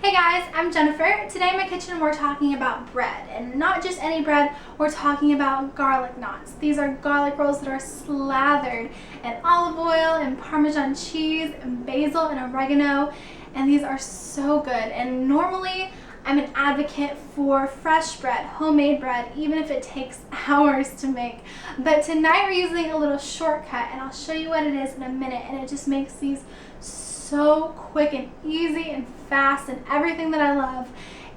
Hey guys, I'm Jennifer. Today in my kitchen we're talking about bread, and not just any bread, we're talking about garlic knots. These are garlic rolls that are slathered in olive oil and Parmesan cheese and basil and oregano, and these are so good. And normally I'm an advocate for fresh bread, homemade bread, even if it takes hours to make. But tonight we're using a little shortcut, and I'll show you what it is in a minute, and it just makes these so quick and easy and fast and everything that I love.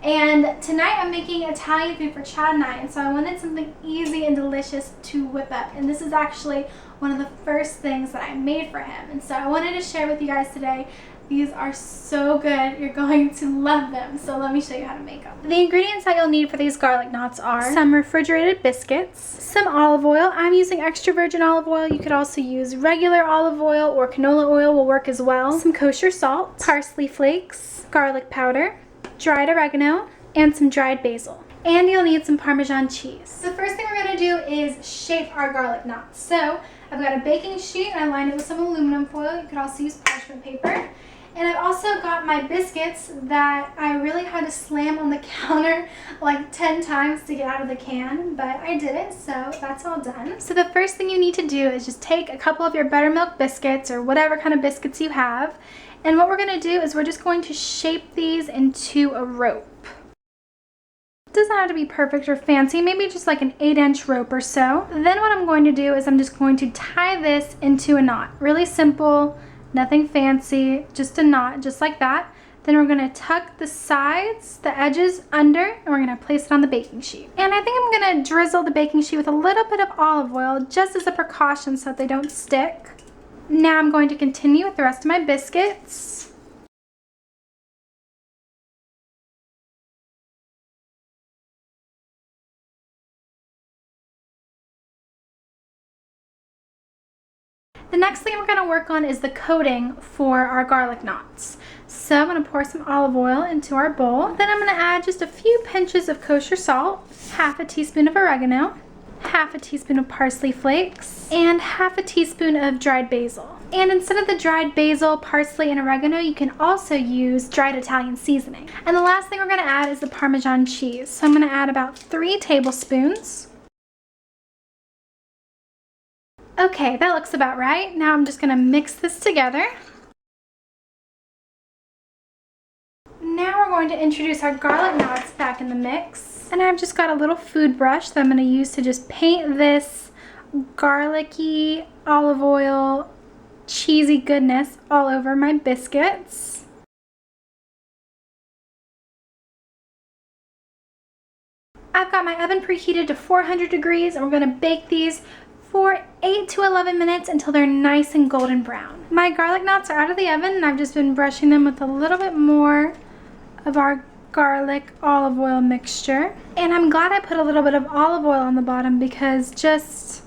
And tonight I'm making Italian food for Chad and I, and so I wanted something easy and delicious to whip up, and this is actually one of the first things that I made for him, and so I wanted to share with you guys today. These are so good. You're going to love them. So let me show you how to make them. The ingredients that you'll need for these garlic knots are some refrigerated biscuits, some olive oil. I'm using extra virgin olive oil. You could also use regular olive oil, or canola oil will work as well. Some kosher salt, parsley flakes, garlic powder, dried oregano, and some dried basil. And you'll need some Parmesan cheese. The first thing we're going to do is shape our garlic knots. So I've got a baking sheet, and I lined it with some aluminum foil. You could also use parchment paper. And I've also got my biscuits that I really had to slam on the counter like 10 times to get out of the can, but I did it, so that's all done. So the first thing you need to do is just take a couple of your buttermilk biscuits, or whatever kind of biscuits you have, and what we're going to do is we're just going to shape these into a rope. It doesn't have to be perfect or fancy, maybe just like an 8-inch rope or so. Then what I'm going to do is I'm just going to tie this into a knot. Really simple. Nothing fancy, just a knot, just like that. Then we're gonna tuck the sides, the edges under, and we're gonna place it on the baking sheet. And I think I'm gonna drizzle the baking sheet with a little bit of olive oil, just as a precaution so that they don't stick. Now I'm going to continue with the rest of my biscuits. The next thing we're going to work on is the coating for our garlic knots. So I'm going to pour some olive oil into our bowl. Then I'm going to add just a few pinches of kosher salt, half a teaspoon of oregano, half a teaspoon of parsley flakes, and half a teaspoon of dried basil. And instead of the dried basil, parsley, and oregano, you can also use dried Italian seasoning. And the last thing we're going to add is the Parmesan cheese. So I'm going to add about 3 tablespoons. Okay, that looks about right. Now I'm just gonna mix this together. Now we're going to introduce our garlic knots back in the mix. And I've just got a little food brush that I'm gonna use to just paint this garlicky, olive oil, cheesy goodness all over my biscuits. I've got my oven preheated to 400 degrees, and we're gonna bake these for 8 to 11 minutes until they're nice and golden brown. My garlic knots are out of the oven, and I've just been brushing them with a little bit more of our garlic olive oil mixture. And I'm glad I put a little bit of olive oil on the bottom, because just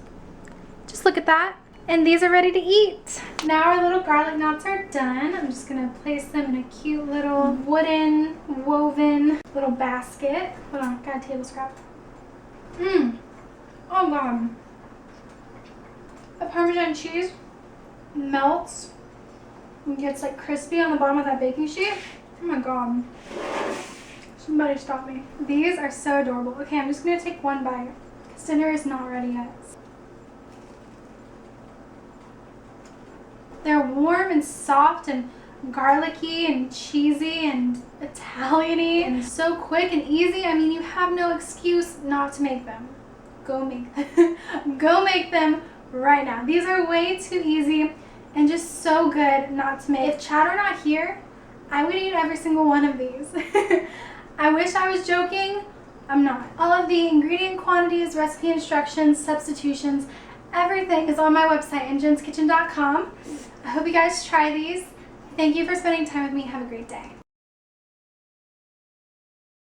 look at that. And these are ready to eat. Now our little garlic knots are done. I'm just gonna place them in a cute little wooden woven little basket. Hold on, got a table scrap. Oh God. The Parmesan cheese melts and gets like crispy on the bottom of that baking sheet. Oh my God. Somebody stop me. These are so adorable. Okay, I'm just gonna take one bite because dinner is not ready yet. They're warm and soft and garlicky and cheesy and Italian-y and so quick and easy. I mean, you have no excuse not to make them. Go make them. Go make them right now. These are way too easy and just so good not to make. If Chad were not here, I would eat every single one of these. I wish I was joking. I'm not. All of the ingredient quantities, recipe instructions, substitutions, everything is on my website, jenskitchen.com. I hope you guys try these. Thank you for spending time with me. Have a great day.